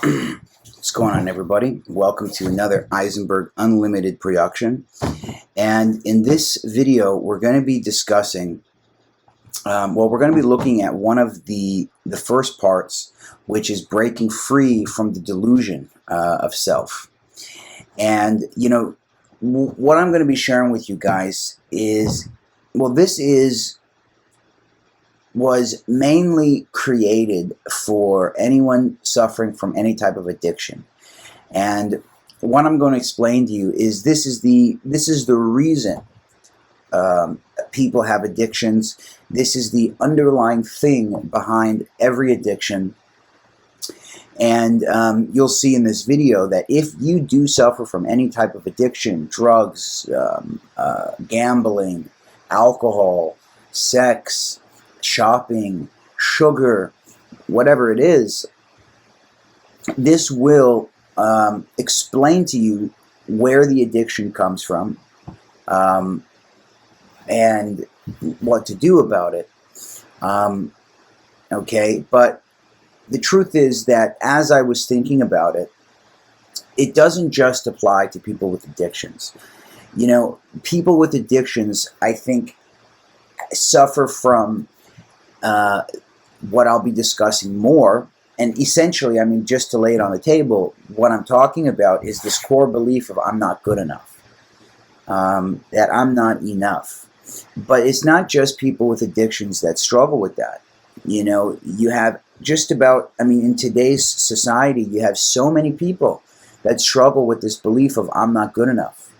What's going on, everybody? Welcome to another Eisenberg Unlimited production. And in this video, we're going to be discussing, we're going to be looking at one of the first parts, which is breaking free from the delusion of self. And, what I'm going to be sharing with you guys is, was mainly created for anyone suffering from any type of addiction. And what I'm going to explain to you is this is the reason people have addictions. This is the underlying thing behind every addiction. And you'll see in this video that if you do suffer from any type of addiction, drugs, gambling, alcohol, sex, shopping, sugar, whatever it is, this will explain to you where the addiction comes from and what to do about it. Okay, but the truth is that as I was thinking about it, it doesn't just apply to people with addictions. People with addictions, I think, suffer from what I'll be discussing more. And essentially, just to lay it on the table, what I'm talking about is this core belief of I'm not good enough, that I'm not enough. But it's not just people with addictions that struggle with that. You have just about, in today's society, you have so many people that struggle with this belief of I'm not good enough.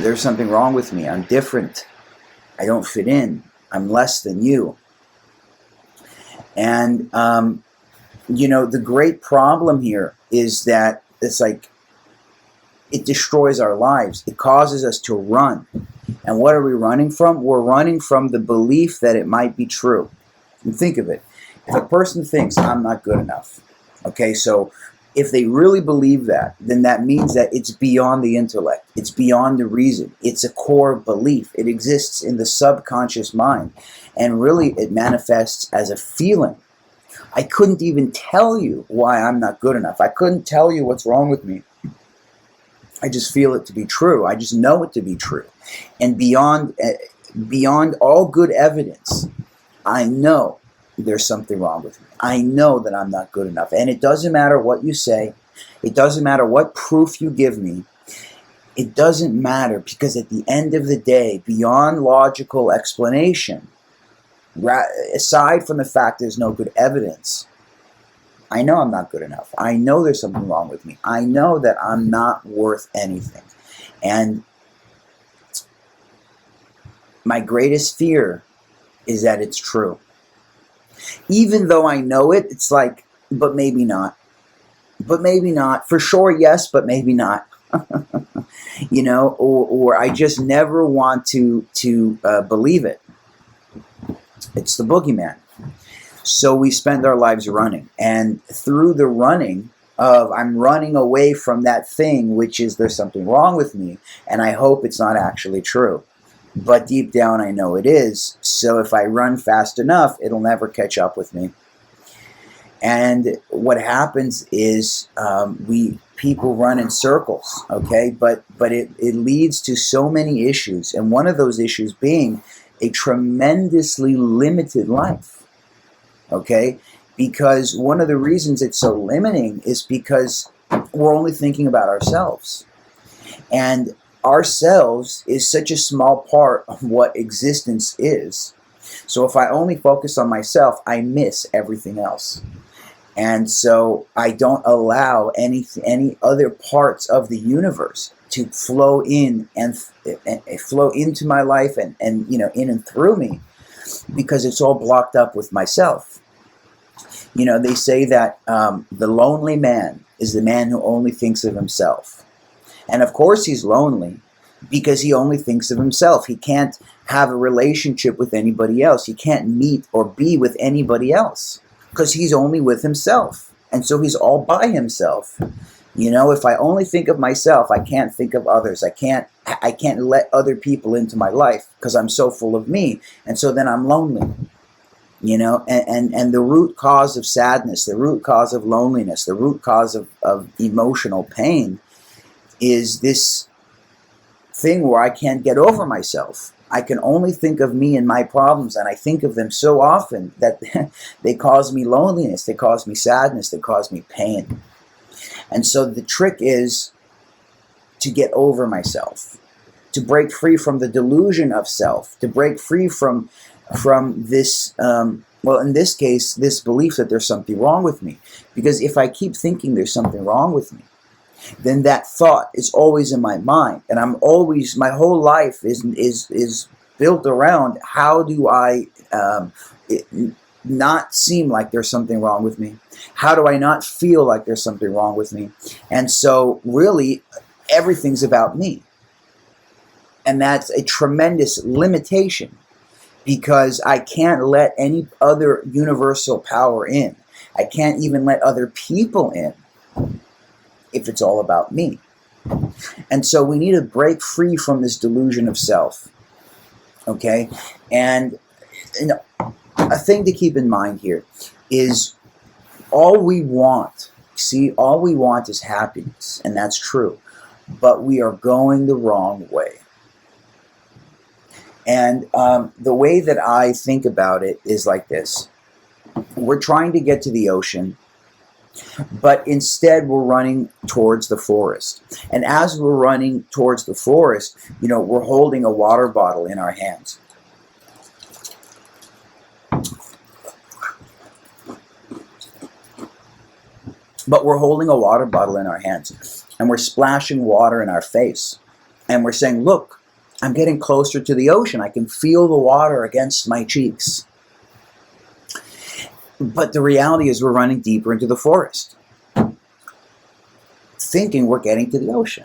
There's something wrong with me. I'm different. I don't fit in. I'm less than you. And, the great problem here is that it's like it destroys our lives. It causes us to run. And what are we running from? We're running from the belief that it might be true. And think of it. If a person thinks I'm not good enough, okay, so if they really believe that, then that means that it's beyond the intellect. It's beyond the reason. It's a core belief. It exists in the subconscious mind. And really, it manifests as a feeling. I couldn't even tell you why I'm not good enough. I couldn't tell you what's wrong with me. I just feel it to be true. I just know it to be true. And beyond all good evidence, I know there's something wrong with me. I know that I'm not good enough. And it doesn't matter what you say. It doesn't matter what proof you give me. It doesn't matter, because at the end of the day, beyond logical explanation, aside from the fact there's no good evidence, I know I'm not good enough. I know there's something wrong with me. I know that I'm not worth anything. And my greatest fear is that it's true. Even though I know it, it's like, but maybe not. But maybe not. For sure, yes, but maybe not. Or I just never want to believe it. It's the boogeyman. So we spend our lives running. And through the running of I'm running away from that thing, which is there's something wrong with me, and I hope it's not actually true. But deep down I know it is. So if I run fast enough, it'll never catch up with me. And what happens is people run in circles, okay? But it leads to so many issues. And one of those issues being a tremendously limited life, okay? Because one of the reasons it's so limiting is because we're only thinking about ourselves. And ourselves is such a small part of what existence is. So if I only focus on myself, I miss everything else. And so I don't allow any other parts of the universe to flow in and flow into my life and in and through me, because it's all blocked up with myself. They say that the lonely man is the man who only thinks of himself. And of course he's lonely because he only thinks of himself. He can't have a relationship with anybody else. He can't meet or be with anybody else because he's only with himself. And so he's all by himself. If I only think of myself, I can't think of others. I can't let other people into my life because I'm so full of me. And so then I'm lonely. and the root cause of sadness, the root cause of loneliness, the root cause of emotional pain is this thing where I can't get over myself. I can only think of me and my problems, and I think of them so often that they cause me loneliness, they cause me sadness, they cause me pain. And so the trick is to get over myself, to break free from the delusion of self, to break free from this, well, in this case, this belief that there's something wrong with me. Because if I keep thinking there's something wrong with me, then that thought is always in my mind, and I'm always, my whole life is built around how do I not seem like there's something wrong with me? How do I not feel like there's something wrong with me? And so really everything's about me. And that's a tremendous limitation, because I can't let any other universal power in. I can't even let other people in if it's all about me. And so we need to break free from this delusion of self. Okay? And a thing to keep in mind here is all we want is happiness, and that's true. But we are going the wrong way. And the way that I think about it is like this. We're trying to get to the ocean, but instead we're running towards the forest. And as we're running towards the forest, we're holding a water bottle in our hands. But we're holding a water bottle in our hands, and we're splashing water in our face. And we're saying, look, I'm getting closer to the ocean. I can feel the water against my cheeks. But the reality is we're running deeper into the forest, thinking we're getting to the ocean.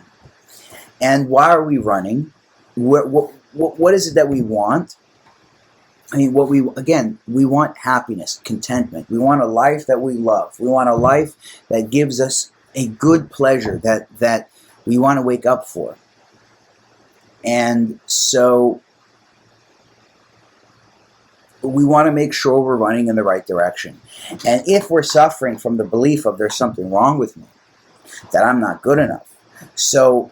And why are we running? What is it that we want? I mean, we want happiness, contentment. We want a life that we love. We want a life that gives us a good pleasure that we want to wake up for. And so we want to make sure we're running in the right direction. And if we're suffering from the belief of there's something wrong with me, that I'm not good enough, so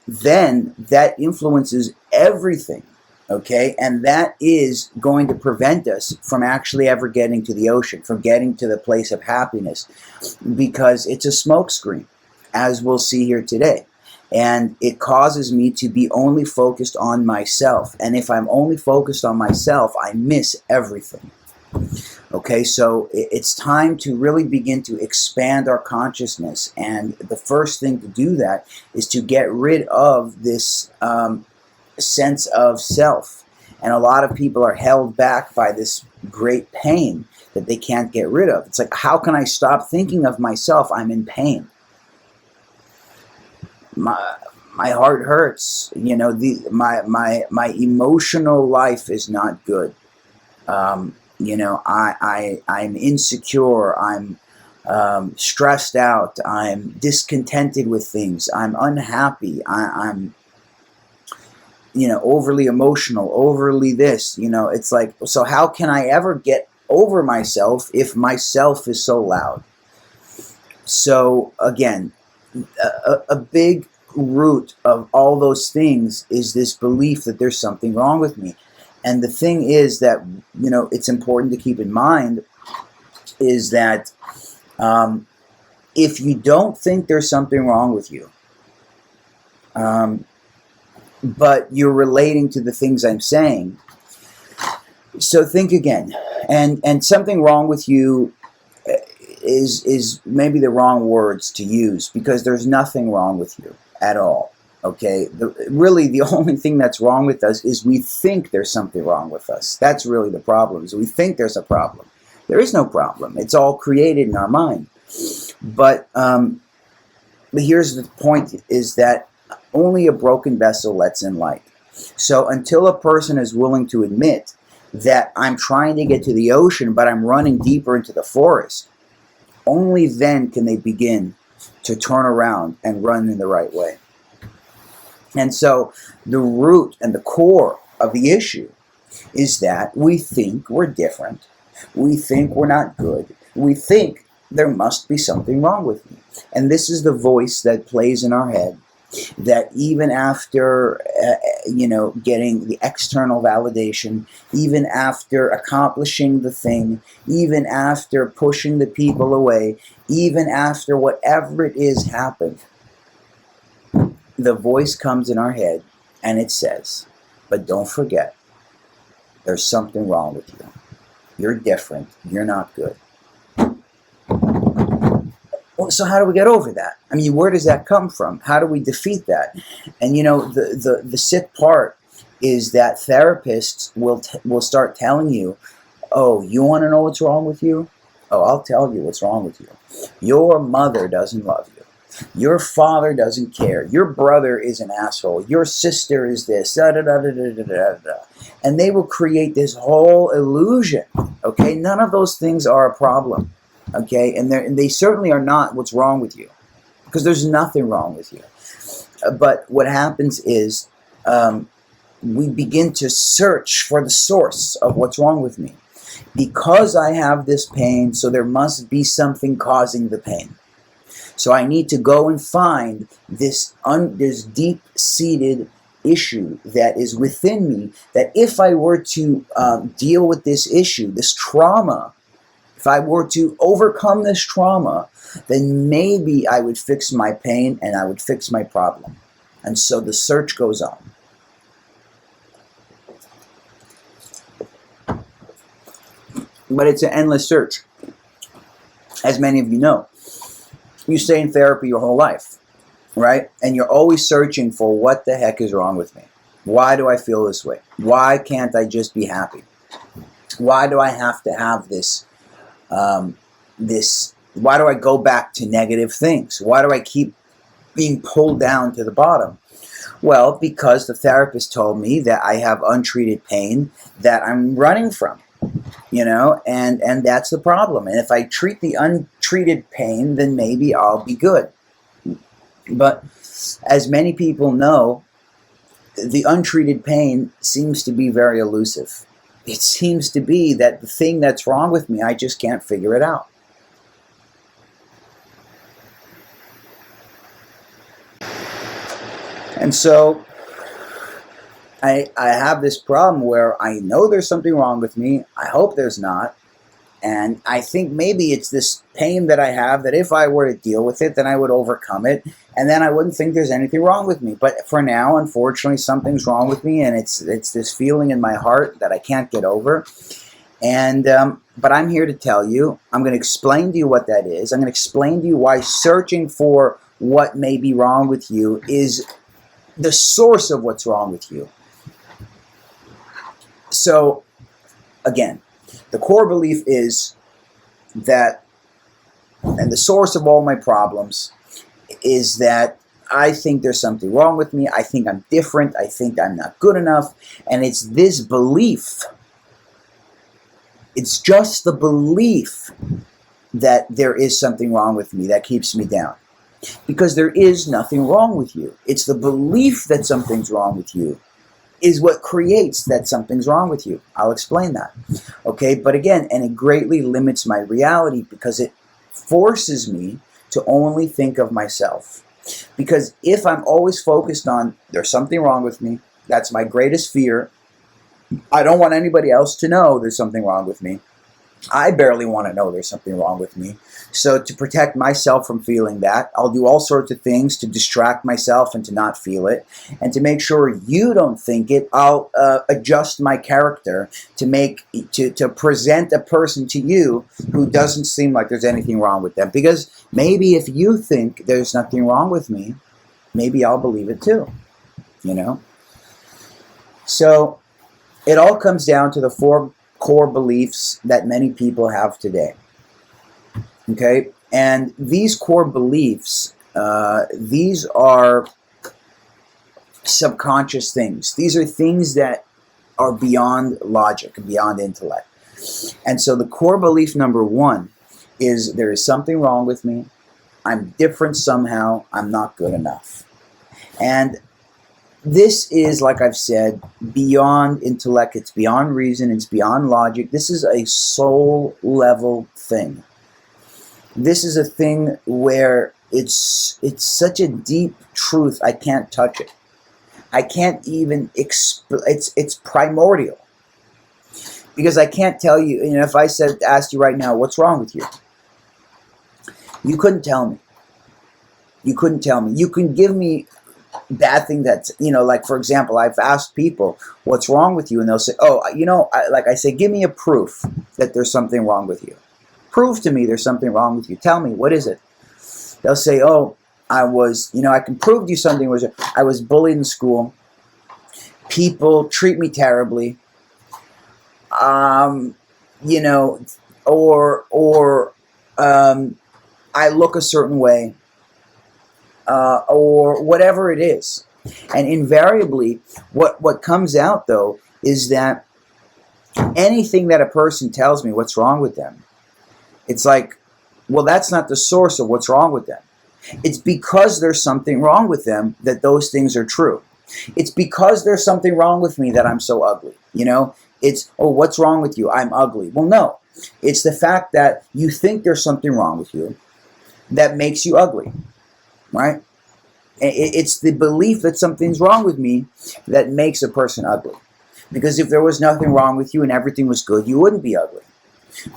then that influences everything, okay? And that is going to prevent us from actually ever getting to the ocean, from getting to the place of happiness, because it's a smokescreen, as we'll see here today. And it causes me to be only focused on myself. And if I'm only focused on myself, I miss everything. Okay, so it's time to really begin to expand our consciousness. And the first thing to do that is to get rid of this sense of self. And a lot of people are held back by this great pain that they can't get rid of. It's like, how can I stop thinking of myself? I'm in pain. My heart hurts. My emotional life is not good. I'm insecure. I'm stressed out. I'm discontented with things. I'm unhappy. I'm overly emotional, overly this. It's like, so how can I ever get over myself if myself is so loud? So again, a big root of all those things is this belief that there's something wrong with me. And the thing is that, it's important to keep in mind is that if you don't think there's something wrong with you, but you're relating to the things I'm saying, so think again. And something wrong with you is maybe the wrong words to use, because there's nothing wrong with you at all. Okay, really the only thing that's wrong with us is we think there's something wrong with us. That's really the problem, is we think there's a problem. There is no problem. It's all created in our mind. But here's the point, is that only a broken vessel lets in light. So until a person is willing to admit that I'm trying to get to the ocean, but I'm running deeper into the forest, only then can they begin to turn around and run in the right way. And so the root and the core of the issue is that we think we're different. We think we're not good. We think there must be something wrong with me. And this is the voice that plays in our head, that even after, getting the external validation, even after accomplishing the thing, even after pushing the people away, even after whatever it is happened, the voice comes in our head and it says, but don't forget, there's something wrong with you. You're different. You're not good. Well, so how do we get over that? I mean, where does that come from? How do we defeat that? And the sick part is that therapists will start telling you, oh, you want to know what's wrong with you? Oh, I'll tell you what's wrong with you. Your mother doesn't love you. Your father doesn't care. Your brother is an asshole. Your sister is this. Da, da, da, da, da, da, da, da. And they will create this whole illusion. Okay, none of those things are a problem. Okay, and they certainly are not what's wrong with you, because there's nothing wrong with you. But what happens is we begin to search for the source of what's wrong with me. Because I have this pain, so there must be something causing the pain. So I need to go and find this deep-seated issue that is within me, that if I were to deal with this issue, this trauma, if I were to overcome this trauma, then maybe I would fix my pain and I would fix my problem. And so the search goes on. But it's an endless search. As many of you know, you stay in therapy your whole life, right? And you're always searching for what the heck is wrong with me. Why do I feel this way? Why can't I just be happy? Why do I have to have this? Why do I go back to negative things? Why do I keep being pulled down to the bottom? Well, because the therapist told me that I have untreated pain that I'm running from, and that's the problem. And if I treat the untreated pain, then maybe I'll be good. But as many people know, the untreated pain seems to be very elusive. It seems to be that the thing that's wrong with me, I just can't figure it out. And so I have this problem where I know there's something wrong with me. I hope there's not. And I think maybe it's this pain that I have, that if I were to deal with it, then I would overcome it. And then I wouldn't think there's anything wrong with me. But for now, unfortunately, something's wrong with me. And it's this feeling in my heart that I can't get over. And but I'm here to tell you, I'm going to explain to you what that is. I'm going to explain to you why searching for what may be wrong with you is the source of what's wrong with you. So, again, the core belief is that, and the source of all my problems is that I think there's something wrong with me. I think I'm different. I think I'm not good enough. And it's this belief. It's just the belief that there is something wrong with me that keeps me down. Because there is nothing wrong with you. It's the belief that something's wrong with you is what creates that something's wrong with you. I'll explain that. Okay, but again, and it greatly limits my reality because it forces me to only think of myself. Because if I'm always focused on there's something wrong with me, that's my greatest fear. I don't want anybody else to know there's something wrong with me. I barely want to know there's something wrong with me. So to protect myself from feeling that, I'll do all sorts of things to distract myself and to not feel it. And to make sure you don't think it, I'll adjust my character to present a person to you who doesn't seem like there's anything wrong with them. Because maybe if you think there's nothing wrong with me, maybe I'll believe it too. So it all comes down to the four core beliefs that many people have today. Okay, and these core beliefs, these are subconscious things. These are things that are beyond logic, beyond intellect. And so the core belief number one is there is something wrong with me. I'm different somehow. I'm not good enough. And This is, like I've said, beyond intellect, it's beyond reason, it's beyond logic. This is a soul level thing. This is a thing where it's such a deep truth, I can't touch it. I can't even it's primordial. Because I can't tell you, if I asked you right now, what's wrong with you? You couldn't tell me. You couldn't tell me. You can give me bad thing that's, like, for example, I've asked people, what's wrong with you? And they'll say, oh, like I say, give me a proof that there's something wrong with you. Prove to me there's something wrong with you. Tell me, what is it? They'll say, oh, I was, I can prove to you something. I was bullied in school. People treat me terribly. Or I look a certain way. Or whatever it is. And invariably, what comes out, though, is that anything that a person tells me what's wrong with them, it's like, well, that's not the source of what's wrong with them. It's because there's something wrong with them that those things are true. It's because there's something wrong with me that I'm so ugly. It's, oh, what's wrong with you? I'm ugly. Well, no. It's the fact that you think there's something wrong with you that makes you ugly. Right? It's the belief that something's wrong with me that makes a person ugly. Because if there was nothing wrong with you and everything was good, you wouldn't be ugly.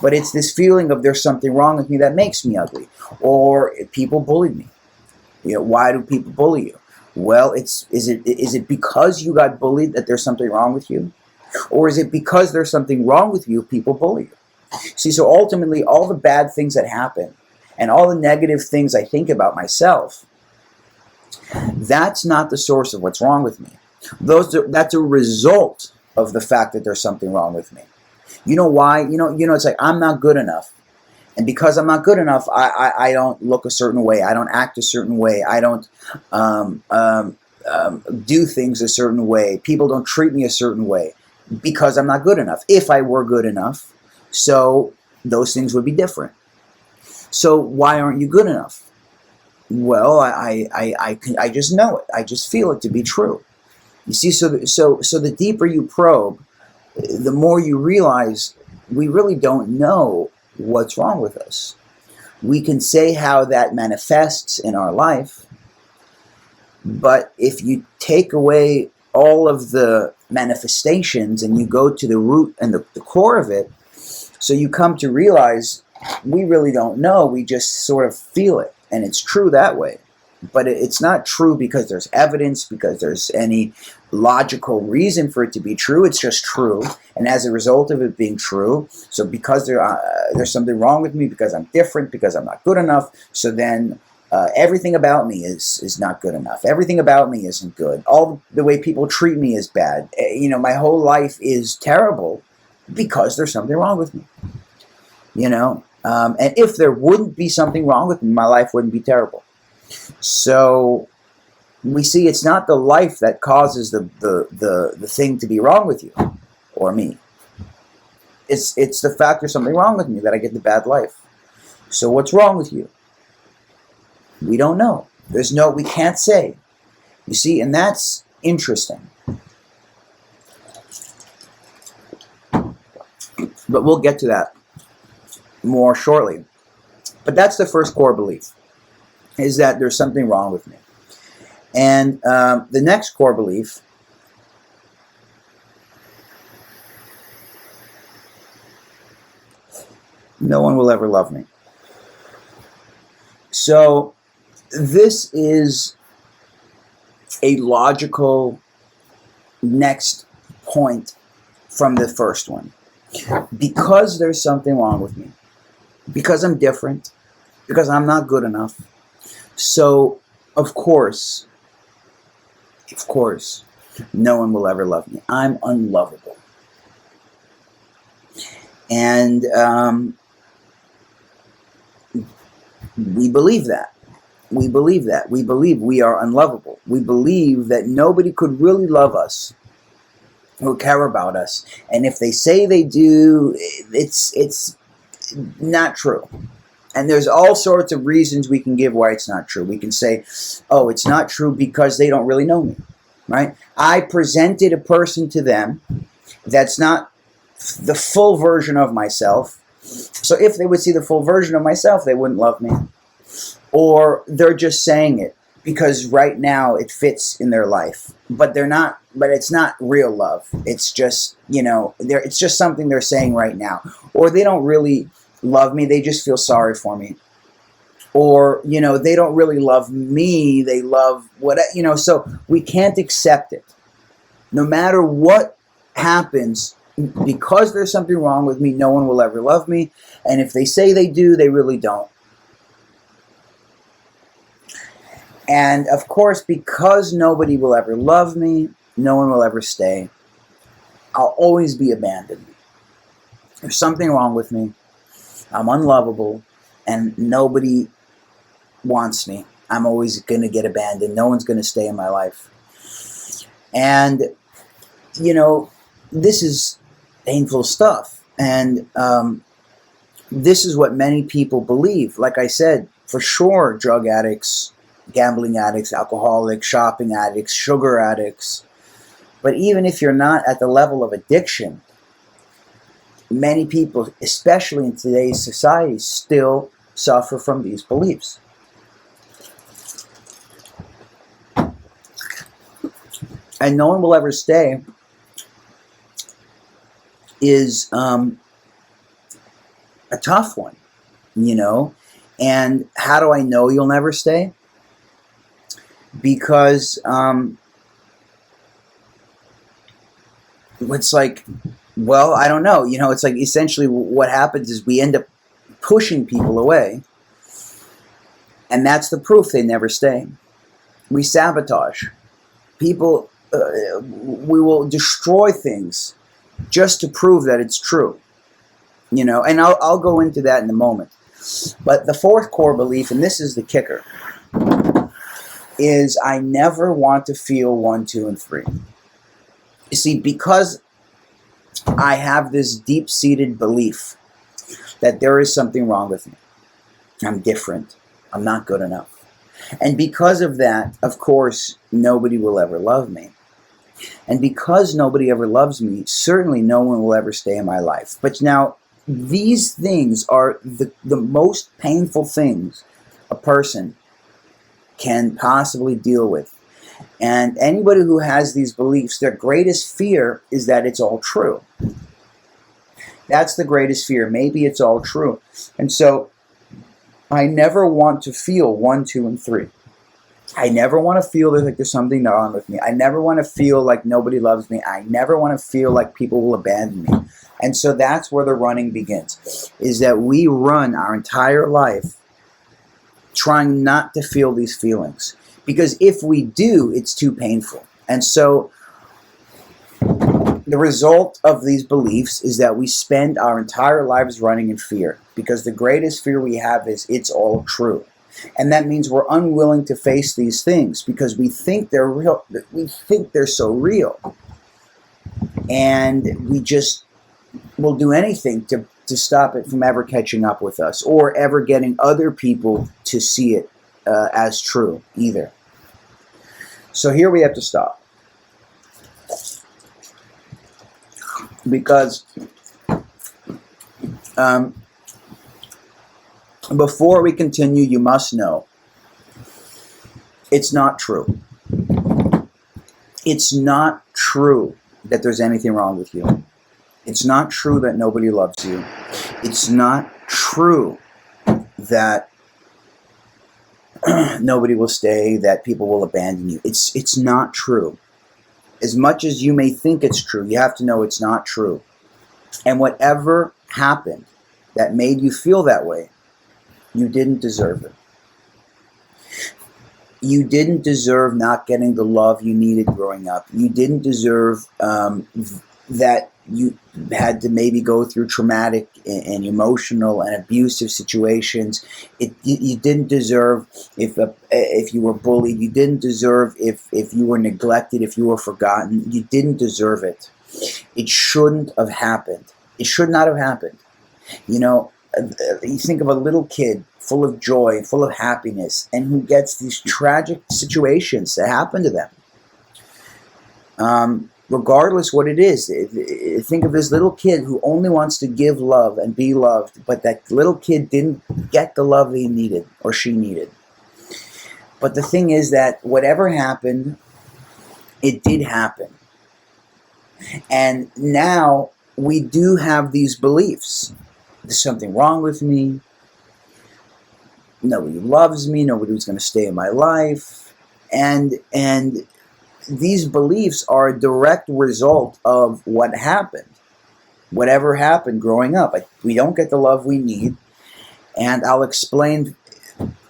But it's this feeling of there's something wrong with me that makes me ugly. Or people bullied me. Why do people bully you? Well, is it because you got bullied that there's something wrong with you? Or is it because there's something wrong with you, people bully you? See, so ultimately, all the bad things that happen and all the negative things I think about myself, that's not the source of what's wrong with me. That's a result of the fact that there's something wrong with me. You know why? It's like I'm not good enough. And because I'm not good enough, I don't look a certain way. I don't act a certain way. I don't do things a certain way. People don't treat me a certain way because I'm not good enough. If I were good enough, so those things would be different. So why aren't you good enough? Well, I just know it. I just feel it to be true. You see, so the deeper you probe, the more you realize we really don't know what's wrong with us. We can say how that manifests in our life, but if you take away all of the manifestations and you go to the root and the core of it, so you come to realize we really don't know, we just sort of feel it, and it's true that way. But it's not true because there's evidence, because there's any logical reason for it to be true. It's just true. And as a result of it being true, so because there's something wrong with me, because I'm different, because I'm not good enough, so then everything about me is not good enough. Everything about me isn't good. All the way people treat me is bad. My whole life is terrible because there's something wrong with me. And if there wouldn't be something wrong with me, my life wouldn't be terrible. So we see it's not the life that causes the thing to be wrong with you or me. It's the fact there's something wrong with me that I get the bad life. So what's wrong with you? We don't know. We can't say. You see, and that's interesting. But we'll get to that more shortly. But that's the first core belief, is that there's something wrong with me. And the next core belief no one will ever love me. So this is a logical next point from the first one. Because there's something wrong with me, because I'm different, because I'm not good enough, so of course, no one will ever love me. I'm unlovable. And we believe that. We believe that. We believe we are unlovable. We believe that nobody could really love us or care about us. And if they say they do, it's not true. And there's all sorts of reasons we can give why it's not true. We can say, oh, it's not true because they don't really know me. right? I presented a person to them that's not the full version of myself. So if they would see the full version of myself, they wouldn't love me. Or they're just saying it because right now it fits in their life. But it's not real love. It's just, it's just something they're saying right now. Or they don't really love me, they just feel sorry for me. Or, they don't really love me, they love what, so we can't accept it. No matter what happens, because there's something wrong with me, no one will ever love me. And if they say they do, they really don't. And of course, because nobody will ever love me, no one will ever stay. I'll always be abandoned. There's something wrong with me. I'm unlovable, and nobody wants me. I'm always going to get abandoned. No one's going to stay in my life. And, this is painful stuff. And this is what many people believe. Like I said, for sure, drug addicts, gambling addicts, alcoholics, shopping addicts, sugar addicts. But even if you're not at the level of addiction, many people, especially in today's society, still suffer from these beliefs. And no one will ever stay is a tough one, And how do I know you'll never stay? Because it's like, well, I don't know. It's like essentially what happens is we end up pushing people away. And that's the proof they never stay. We sabotage. People, we will destroy things just to prove that it's true. And I'll go into that in a moment. But the fourth core belief, and this is the kicker, is I never want to feel 1, 2, and 3. You see, because I have this deep-seated belief that there is something wrong with me. I'm different. I'm not good enough. And because of that, of course, nobody will ever love me. And because nobody ever loves me, certainly no one will ever stay in my life. But now, these things are the most painful things a person can possibly deal with. And anybody who has these beliefs, their greatest fear is that it's all true. That's the greatest fear. Maybe it's all true. And so I never want to feel 1, 2, and 3. I never want to feel like there's something wrong with me. I never want to feel like nobody loves me. I never want to feel like people will abandon me. And so that's where the running begins, is that we run our entire life trying not to feel these feelings. Because if we do, it's too painful. And so the result of these beliefs is that we spend our entire lives running in fear. Because the greatest fear we have is it's all true. And that means we're unwilling to face these things because we think they're real. We think they're so real. And we just will do anything to stop it from ever catching up with us or ever getting other people to see it as true either. So here we have to stop. Because before we continue, you must know it's not true. It's not true that there's anything wrong with you. It's not true that nobody loves you. It's not true that nobody will stay, that people will abandon you. It's not true. As much as you may think it's true, you have to know it's not true. And whatever happened that made you feel that way, you didn't deserve it. You didn't deserve not getting the love you needed growing up. You didn't deserve that you had to maybe go through traumatic and emotional and abusive situations. You didn't deserve if you were bullied. You didn't deserve if you were neglected, if you were forgotten. You didn't deserve it. It shouldn't have happened. It should not have happened. You think of a little kid full of joy, full of happiness, and who gets these tragic situations that happen to them. Regardless what it is. Think of this little kid who only wants to give love and be loved, but that little kid didn't get the love he needed or she needed. But the thing is that whatever happened, it did happen. And now we do have these beliefs. There's something wrong with me. Nobody loves me. Nobody's going to stay in my life. And these beliefs are a direct result of what happened. Whatever happened growing up. We don't get the love we need. And I'll explain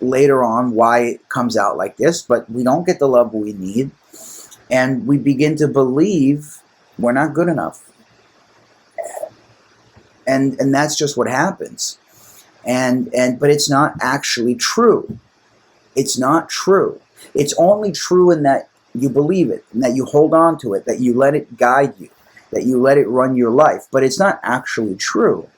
later on why it comes out like this. But we don't get the love we need. And we begin to believe we're not good enough. And that's just what happens. But it's not actually true. It's not true. It's only true in that you believe it, and that you hold on to it, that you let it guide you, that you let it run your life. But it's not actually true.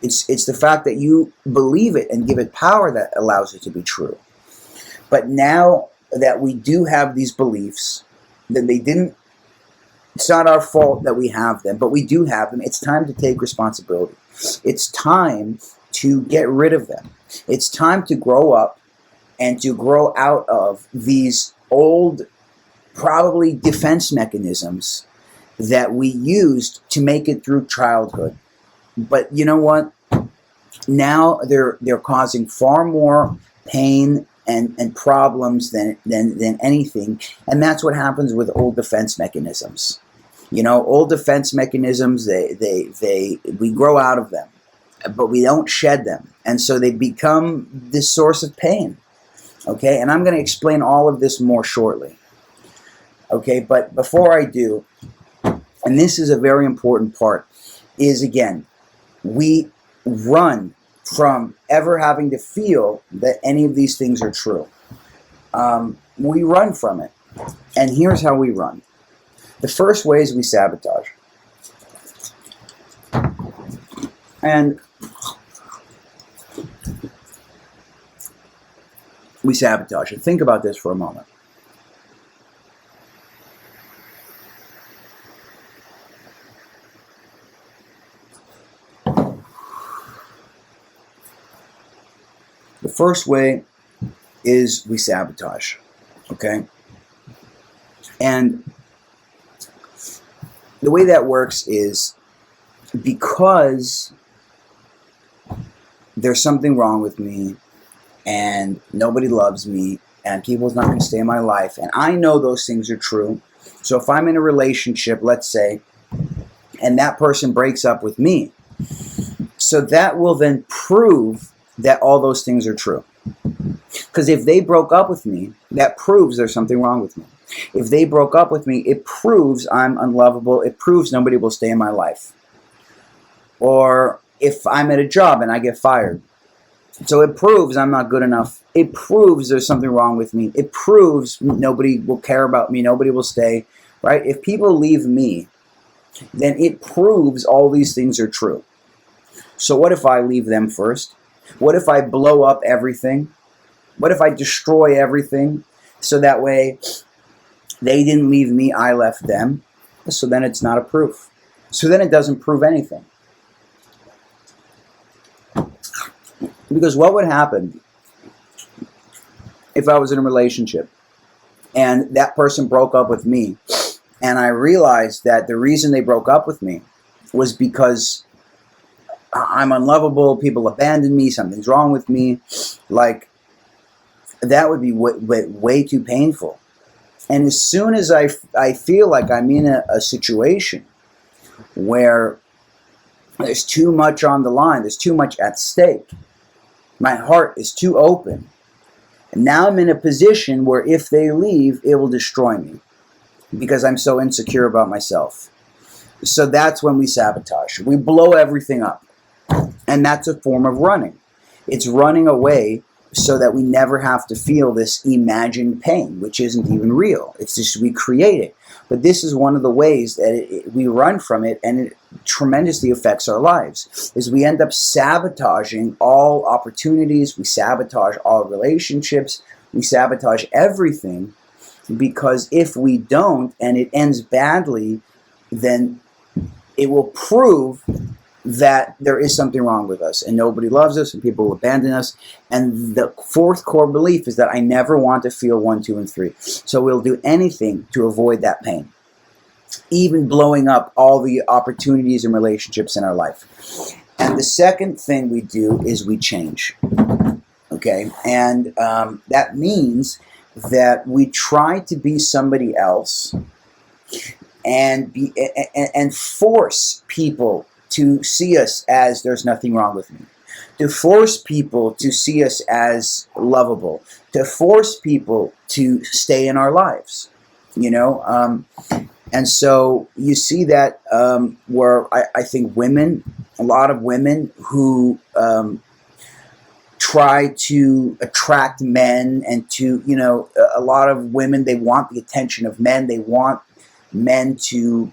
It's the fact that you believe it and give it power that allows it to be true. But now that we do have these beliefs, that it's not our fault that we have them, but we do have them. It's time to take responsibility. It's time to get rid of them. It's time to grow up and to grow out of these old, probably defense mechanisms that we used to make it through childhood. But you know what? Now they're causing far more pain and problems than anything. And that's what happens with old defense mechanisms. You know, old defense mechanisms, we grow out of them, but we don't shed them. And so they become this source of pain. Okay, and I'm going to explain all of this more shortly. Okay, but before I do, and this is a very important part, is again, we run from ever having to feel that any of these things are true. We run from it. And here's how we run. The first way is we sabotage. And we sabotage it. Think about this for a moment. The first way is we sabotage, okay? And the way that works is because there's something wrong with me and nobody loves me and people's not going to stay in my life, and I know those things are true. So if I'm in a relationship, let's say, and that person breaks up with me, so that will then prove that all those things are true. Because if they broke up with me, that proves there's something wrong with me. If they broke up with me, it proves I'm unlovable. It proves nobody will stay in my life. Or if I'm at a job and I get fired, so it proves I'm not good enough. It proves there's something wrong with me. It proves nobody will care about me. Nobody will stay, right? If people leave me, then it proves all these things are true. So what if I leave them first? What if I blow up everything? What if I destroy everything so that way they didn't leave me, I left them? So then it's not a proof. So then it doesn't prove anything. Because what would happen if I was in a relationship and that person broke up with me and I realized that the reason they broke up with me was because I'm unlovable, people abandoned me, something's wrong with me, like, that would be way too painful. And as soon as I feel like I'm in a situation where there's too much on the line, there's too much at stake, my heart is too open, and now I'm in a position where if they leave, it will destroy me because I'm so insecure about myself. So that's when we sabotage. We blow everything up. And that's a form of running. It's running away so that we never have to feel this imagined pain, which isn't even real. It's just we create it. But this is one of the ways that we run from it, and it tremendously affects our lives, is we end up sabotaging all opportunities, we sabotage all relationships, we sabotage everything because if we don't and it ends badly, then it will prove that there is something wrong with us and nobody loves us and people will abandon us. And the fourth core belief is that I never want to feel 1, 2, and 3. So we'll do anything to avoid that pain, even blowing up all the opportunities and relationships in our life. And the second thing we do is we change. Okay, and that means that we try to be somebody else and force people to see us as there's nothing wrong with me, to force people to see us as lovable, to force people to stay in our lives, you know. And so you see that where I think women, a lot of women who try to attract men and to, you know, a lot of women, they want the attention of men. They want men to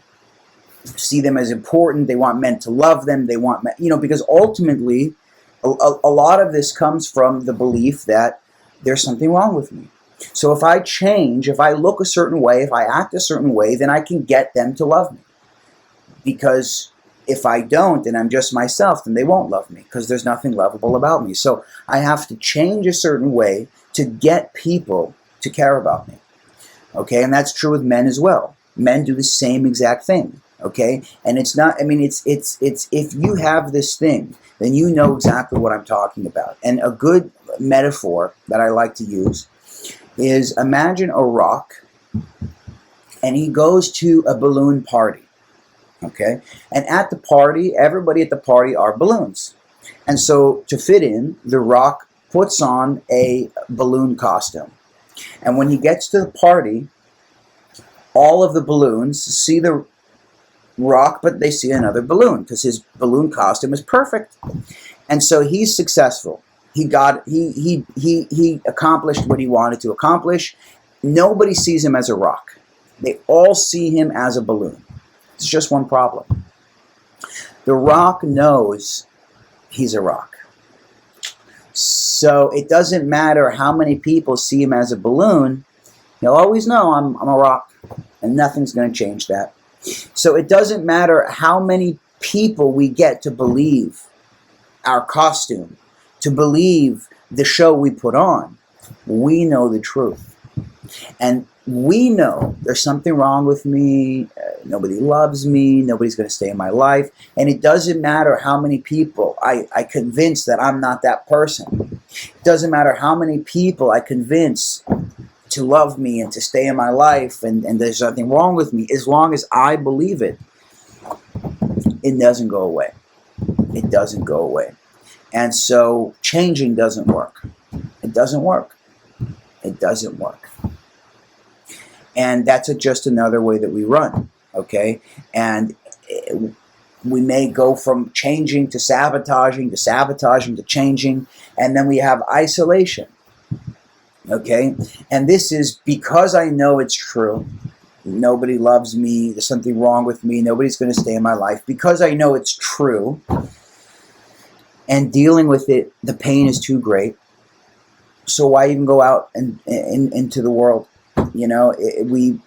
see them as important. They want men to love them. They want men, you know, because ultimately a lot of this comes from the belief that there's something wrong with me. So if I change, if I look a certain way, if I act a certain way, then I can get them to love me. Because if I don't and I'm just myself, then they won't love me because there's nothing lovable about me. So I have to change a certain way to get people to care about me. Okay, and that's true with men as well. Men do the same exact thing. Okay, and it's not, I mean, it's if you have this thing, then you know exactly what I'm talking about. And a good metaphor that I like to use is, imagine a rock and he goes to a balloon party. Okay, and at the party, everybody at the party are balloons. And so to fit in, the rock puts on a balloon costume. And when he gets to the party, all of the balloons see the rock, but they see another balloon because his balloon costume is perfect. And so he's successful. He accomplished what he wanted to accomplish. Nobody sees him as a rock. They all see him as a balloon. It's just one problem. The rock knows he's a rock. So it doesn't matter how many people see him as a balloon. He'll always know I'm a rock, and nothing's going to change that. So it doesn't matter how many people we get to believe our costume, to believe the show we put on. We know the truth. And we know there's something wrong with me, nobody loves me, nobody's going to stay in my life, and it doesn't matter how many people I convince that I'm not that person. It doesn't matter how many people I convince to love me and to stay in my life and there's nothing wrong with me. As long as I believe it, it doesn't go away. It doesn't go away. And so changing doesn't work. It doesn't work. It doesn't work. And that's just another way that we run, okay? And we may go from changing to sabotaging to changing, and then we have isolation, okay? And this is because I know it's true. Nobody loves me. There's something wrong with me. Nobody's going to stay in my life. Because I know it's true, and dealing with it, the pain is too great. So why even go out and into the world? You know, we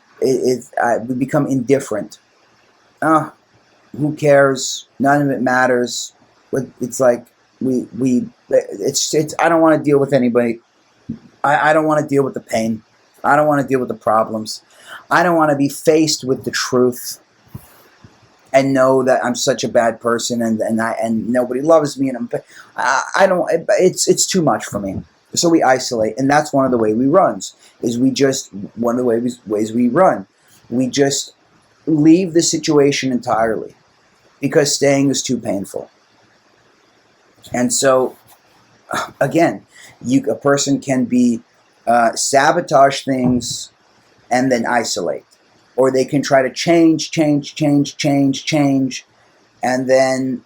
become indifferent. Who cares? None of it matters. But it's like it's I don't want to deal with anybody. I don't want to deal with the pain. I don't want to deal with the problems. I don't want to be faced with the truth and know that I'm such a bad person and nobody loves me and I don't. It's too much for me. So we isolate, and that's one of the ways we run. One of the ways we run. We just leave the situation entirely because staying is too painful. And so, again, a person can be sabotage things and then isolate, or they can try to change, and then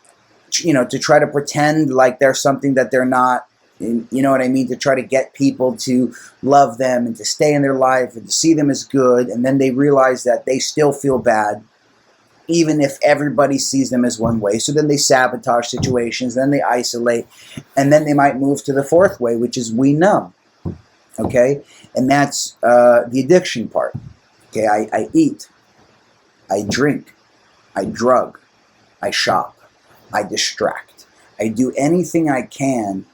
to try to pretend like they're something that they're not. You know what I mean? To try to get people to love them and to stay in their life and to see them as good. And then they realize that they still feel bad, even if everybody sees them as one way. So then they sabotage situations, then they isolate, and then they might move to the fourth way, which is we numb. Okay, and that's the addiction part. Okay, I eat, I drink, I drug, I shop, I distract, I do anything I can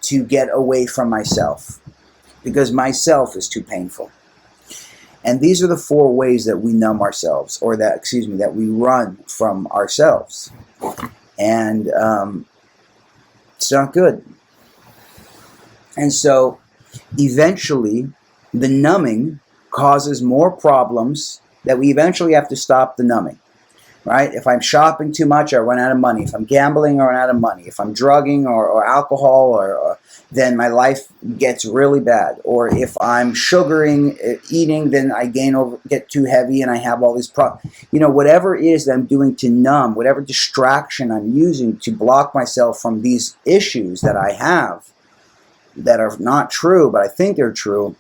to get away from myself because myself is too painful. And these are the four ways that we numb ourselves, or that, excuse me, that we run from ourselves. And it's not good. And so eventually, the numbing causes more problems that we eventually have to stop the numbing. Right? If I'm shopping too much, I run out of money. If I'm gambling, I run out of money. If I'm drugging or alcohol, or then my life gets really bad. Or if I'm sugaring, eating, then I get too heavy, and I have all these problems. Whatever it is that I'm doing to numb, whatever distraction I'm using to block myself from these issues that I have, that are not true, but I think they're true.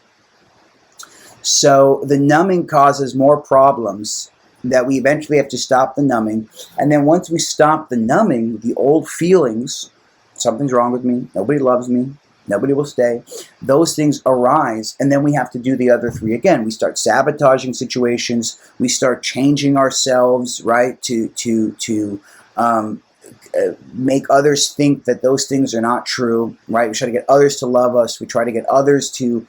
So the numbing causes more problems that we eventually have to stop the numbing. And then once we stop the numbing, the old feelings, something's wrong with me, nobody loves me, nobody will stay, those things arise, and then we have to do the other three again. We start sabotaging situations, we start changing ourselves, right, to make others think that those things are not true, right? We try to get others to love us. We try to get others to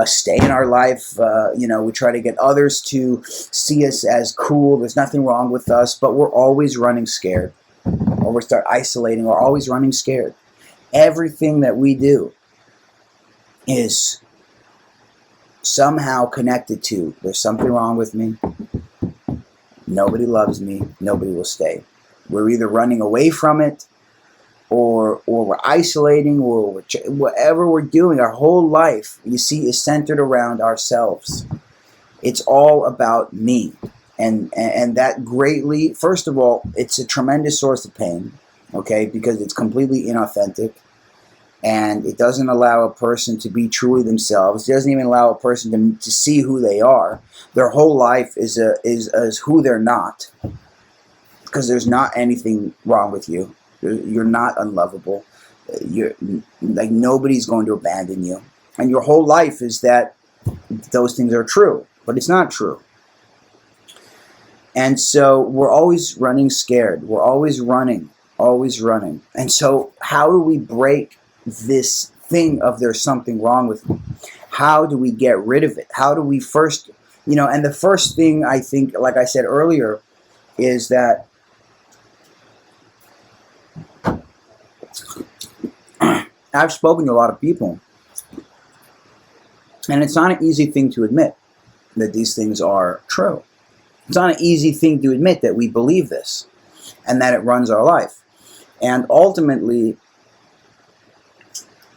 stay in our life. We try to get others to see us as cool. There's nothing wrong with us, but we're always running scared. Or we start isolating. We're always running scared. Everything that we do is somehow connected to, there's something wrong with me. Nobody loves me. Nobody will stay. We're either running away from it, or we're isolating, or whatever we're doing. Our whole life, you see, is centered around ourselves. It's all about me. And that greatly, first of all, it's a tremendous source of pain, okay, because it's completely inauthentic. And it doesn't allow a person to be truly themselves. It doesn't even allow a person to see who they are. Their whole life is who they're not. Because there's not anything wrong with you. You're not unlovable. You're like, nobody's going to abandon you. And your whole life is that those things are true, but it's not true. And so we're always running scared. We're always running. And so how do we break this thing of there's something wrong with me? How do we get rid of it? How do we first, and the first thing, I think, like I said earlier, is that I've spoken to a lot of people, and it's not an easy thing to admit that these things are true. It's not an easy thing to admit that we believe this and that it runs our life. And ultimately,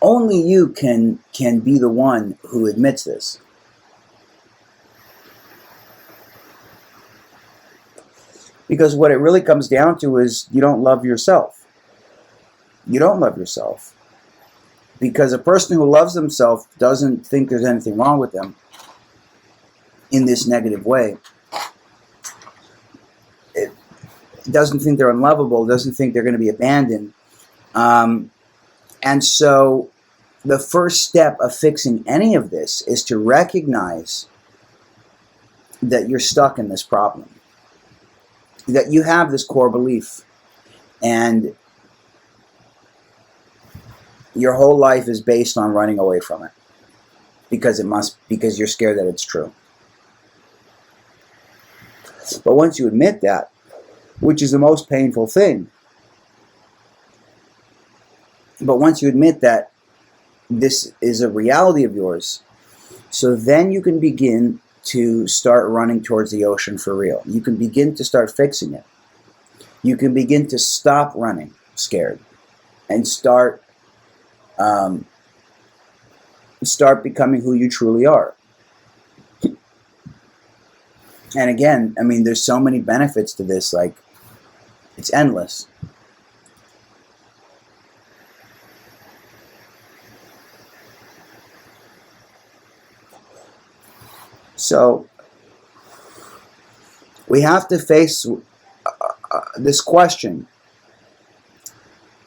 only you can be the one who admits this. Because what it really comes down to is you don't love yourself. You don't love yourself. Because a person who loves themselves doesn't think there's anything wrong with them in this negative way. It doesn't think they're unlovable, doesn't think they're going to be abandoned. And so the first step of fixing any of this is to recognize that you're stuck in this problem. That you have this core belief. And your whole life is based on running away from it. Because you're scared that it's true. But once you admit that, which is the most painful thing, but once you admit that this is a reality of yours, so then you can begin to start running towards the ocean for real. You can begin to start fixing it. You can begin to stop running scared and start becoming who you truly are. And again, I mean, there's so many benefits to this, like, it's endless. So, we have to face this question.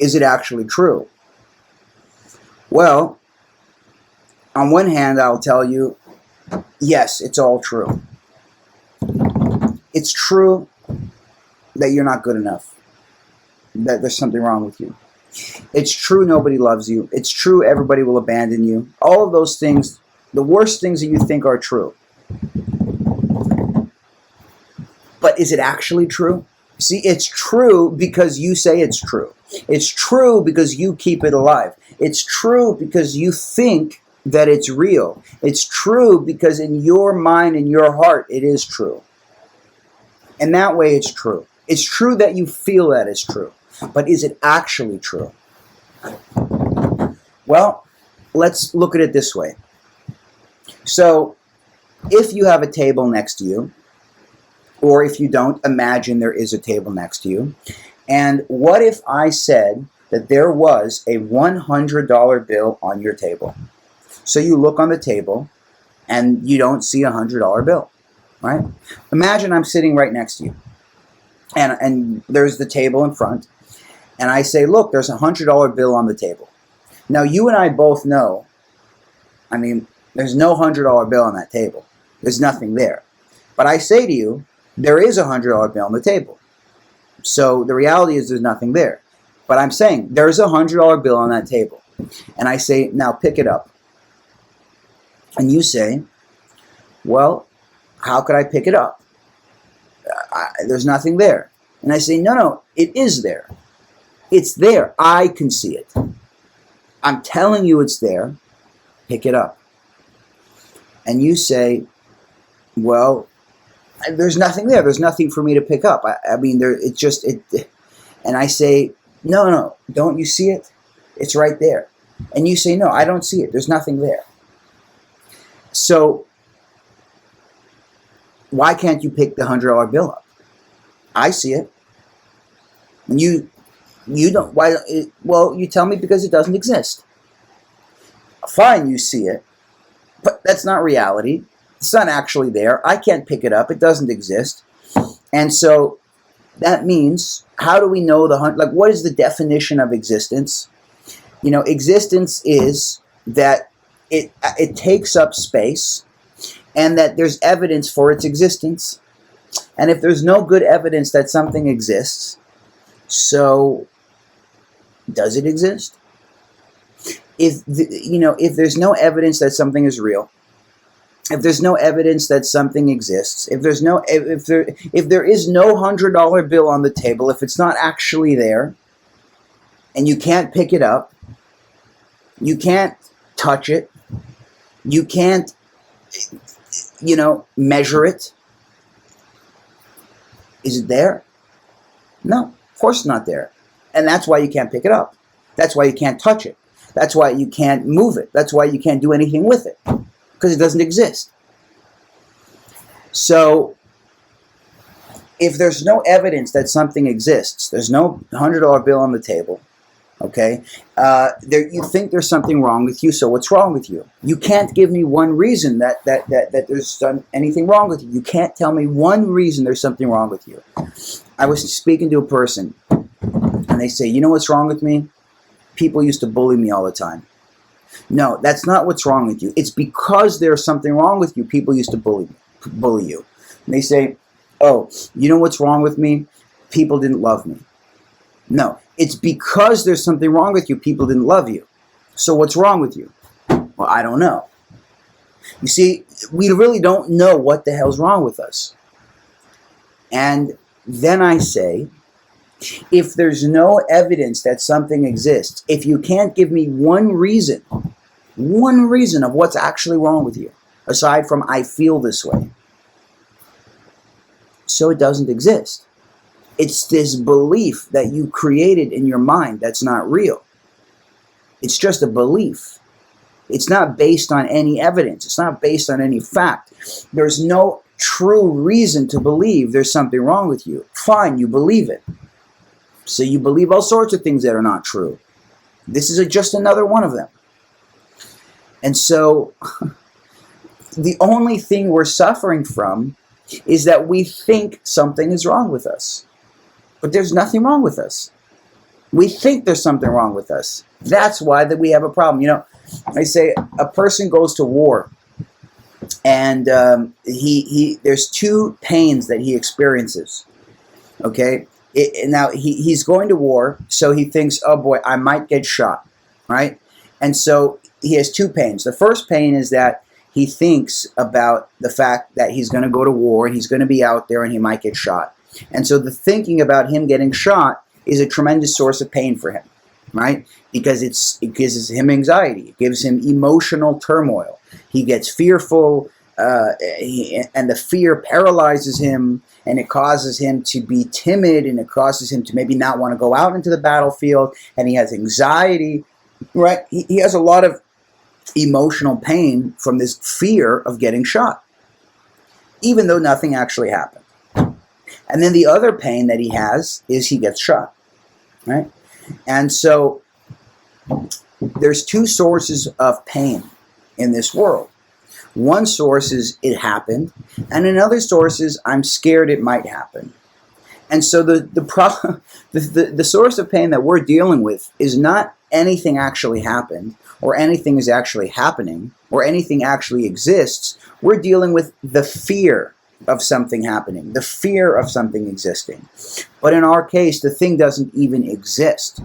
Is it actually true? Well, on one hand, I'll tell you, yes, it's all true. It's true that you're not good enough, that there's something wrong with you. It's true nobody loves you. It's true everybody will abandon you. All of those things, the worst things that you think are true. But is it actually true? See, it's true because you say it's true. It's true because you keep it alive. It's true because you think that it's real. It's true because in your mind and your heart, it is true. And that way it's true. It's true that you feel that it's true. But is it actually true? Well, let's look at it this way. So, if you have a table next to you, or if you don't, imagine there is a table next to you. And what if I said that there was a $100 bill on your table? So you look on the table and you don't see a $100 bill, right? Imagine I'm sitting right next to you. And there's the table in front. And I say, look, there's a $100 bill on the table. Now, you and I both know, I mean, there's no $100 bill on that table. There's nothing there. But I say to you, there is a $100 bill on the table. So the reality is there's nothing there. But I'm saying, there's a $100 bill on that table. And I say, now pick it up. And you say, well, how could I pick it up? There's nothing there. And I say, no, it is there. It's there. I can see it. I'm telling you it's there. Pick it up. And you say, well, there's nothing there. There's nothing for me to pick up. I mean, and I say, no, don't you see it? It's right there. And you say, no, I don't see it. There's nothing there. So, why can't you pick the $100 bill up? I see it. And you don't. Why? Well, you tell me because it doesn't exist. Fine, you see it, but that's not reality. It's not actually there. I can't pick it up. It doesn't exist. And so that means, how do we know what is the definition of existence? You know, existence is that it takes up space and that there's evidence for its existence. And if there's no good evidence that something exists, so does it exist? If there's no evidence that something is real, if there's no evidence that something exists, if there is no $100 bill on the table, if it's not actually there, and you can't pick it up, you can't touch it, you can't, measure it, is it there? No, of course it's not there. And that's why you can't pick it up. That's why you can't touch it. That's why you can't move it. That's why you can't do anything with it. Because it doesn't exist. So, if there's no evidence that something exists, there's no $100 bill on the table, okay, you think there's something wrong with you, so what's wrong with you? You can't give me one reason that there's anything wrong with you. You can't tell me one reason there's something wrong with you. I was speaking to a person, and they say, you know what's wrong with me? People used to bully me all the time. No, that's not what's wrong with you. It's because there's something wrong with you. People used to bully you. And they say, oh, you know what's wrong with me? People didn't love me. No, it's because there's something wrong with you. People didn't love you. So what's wrong with you? Well, I don't know. You see, we really don't know what the hell's wrong with us. And then I say, if there's no evidence that something exists, if you can't give me one reason of what's actually wrong with you, aside from I feel this way, so it doesn't exist. It's this belief that you created in your mind that's not real. It's just a belief. It's not based on any evidence. It's not based on any fact. There's no true reason to believe there's something wrong with you. Fine, you believe it. So you believe all sorts of things that are not true. This is just another one of them. And so the only thing we're suffering from is that we think something is wrong with us. But there's nothing wrong with us. We think there's something wrong with us. That's why that we have a problem. I say a person goes to war, and there's two pains that he experiences. Okay, now he's going to war, so he thinks, oh boy, I might get shot, right? And so he has two pains. The first pain is that he thinks about the fact that he's going to go to war and he's going to be out there and he might get shot. And so the thinking about him getting shot is a tremendous source of pain for him, right? Because it gives him anxiety. It gives him emotional turmoil. He gets fearful, and the fear paralyzes him, and it causes him to be timid, and it causes him to maybe not want to go out into the battlefield, and he has anxiety, right? He has a lot of emotional pain from this fear of getting shot, even though nothing actually happened. And then the other pain that he has is he gets shot, right? And so there's two sources of pain in this world. One source is it happened, and another source is I'm scared it might happen. And so the source of pain that we're dealing with is not anything actually happened, or anything is actually happening, or anything actually exists. We're dealing with the fear of something happening, the fear of something existing. But in our case, the thing doesn't even exist.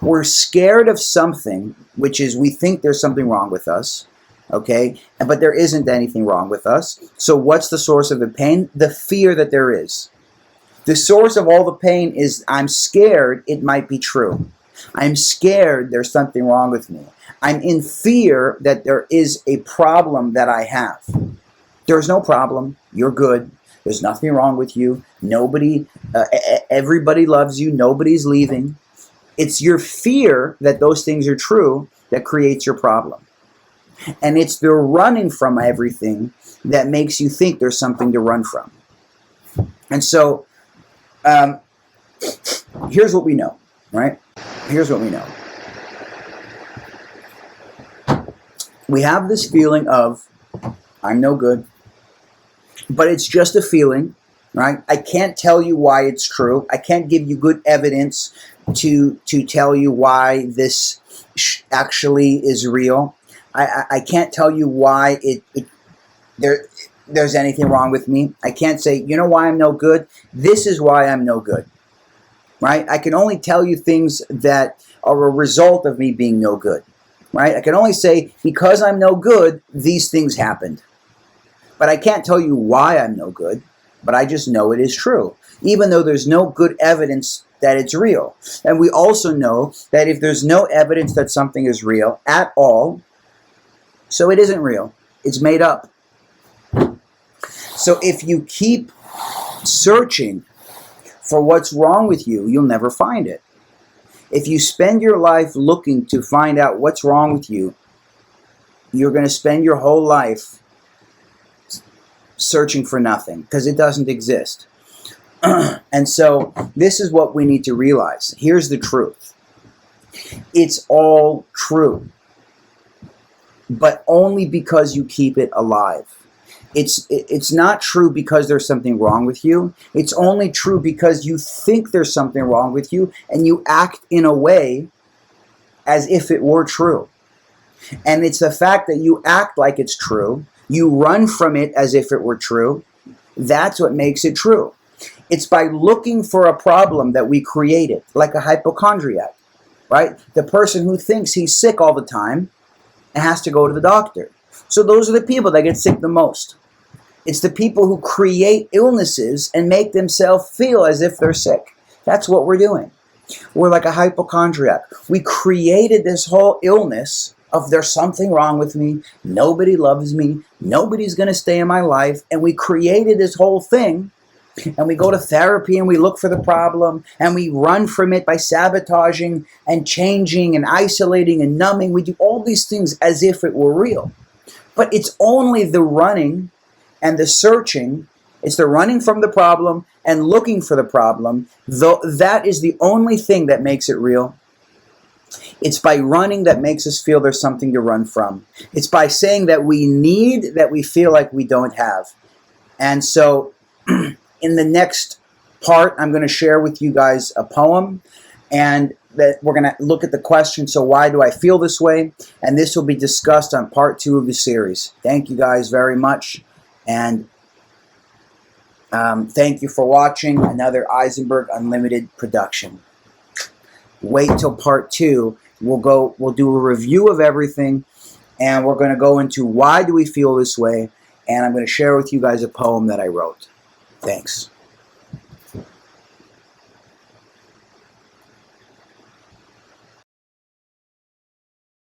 We're scared of something, which is we think there's something wrong with us, okay? But there isn't anything wrong with us. So what's the source of the pain? The fear that there is. The source of all the pain is I'm scared it might be true. I'm scared there's something wrong with me. I'm in fear that there is a problem that I have. There's no problem. You're good. There's nothing wrong with you. Nobody, everybody loves you. Nobody's leaving. It's your fear that those things are true that creates your problem. And it's the running from everything that makes you think there's something to run from. And so, here's what we know, right? Here's what we know. We have this feeling of, I'm no good, but it's just a feeling, right? I can't tell you why it's true. I can't give you good evidence to tell you why this actually is real. I can't tell you why there's anything wrong with me. I can't say, you know why I'm no good? This is why I'm no good, right? I can only tell you things that are a result of me being no good, right? I can only say, because I'm no good, these things happened. But I can't tell you why I'm no good, but I just know it is true, even though there's no good evidence that it's real. And we also know that if there's no evidence that something is real at all, so it isn't real. It's made up. So if you keep searching for what's wrong with you, you'll never find it. If you spend your life looking to find out what's wrong with you, you're going to spend your whole life searching for nothing because it doesn't exist. And so this is what we need to realize. Here's the truth. It's all true, but only because you keep it alive. It's not true because there's something wrong with you. It's only true because you think there's something wrong with you and you act in a way as if it were true. And it's the fact that you act like it's true, you run from it as if it were true, that's what makes it true. It's by looking for a problem that we create it, like a hypochondriac, right? The person who thinks he's sick all the time and has to go to the doctor. So those are the people that get sick the most. It's the people who create illnesses and make themselves feel as if they're sick. That's what we're doing. We're like a hypochondriac. We created this whole illness of there's something wrong with me, nobody loves me, nobody's going to stay in my life, and we created this whole thing, and we go to therapy and we look for the problem, and we run from it by sabotaging and changing and isolating and numbing. We do all these things as if it were real. But it's only the running and the searching, it's the running from the problem and looking for the problem, though that is the only thing that makes it real. It's by running that makes us feel there's something to run from. It's by saying that we need that we feel like we don't have. And so in the next part, I'm going to share with you guys a poem. And that we're going to look at the question, so why do I feel this way? And this will be discussed on part 2 of the series. Thank you guys very much. And thank you for watching another Eisenberg Unlimited production. Wait till part 2. We'll do a review of everything, and we're going to go into why do we feel this way, and I'm going to share with you guys a poem that I wrote. Thanks.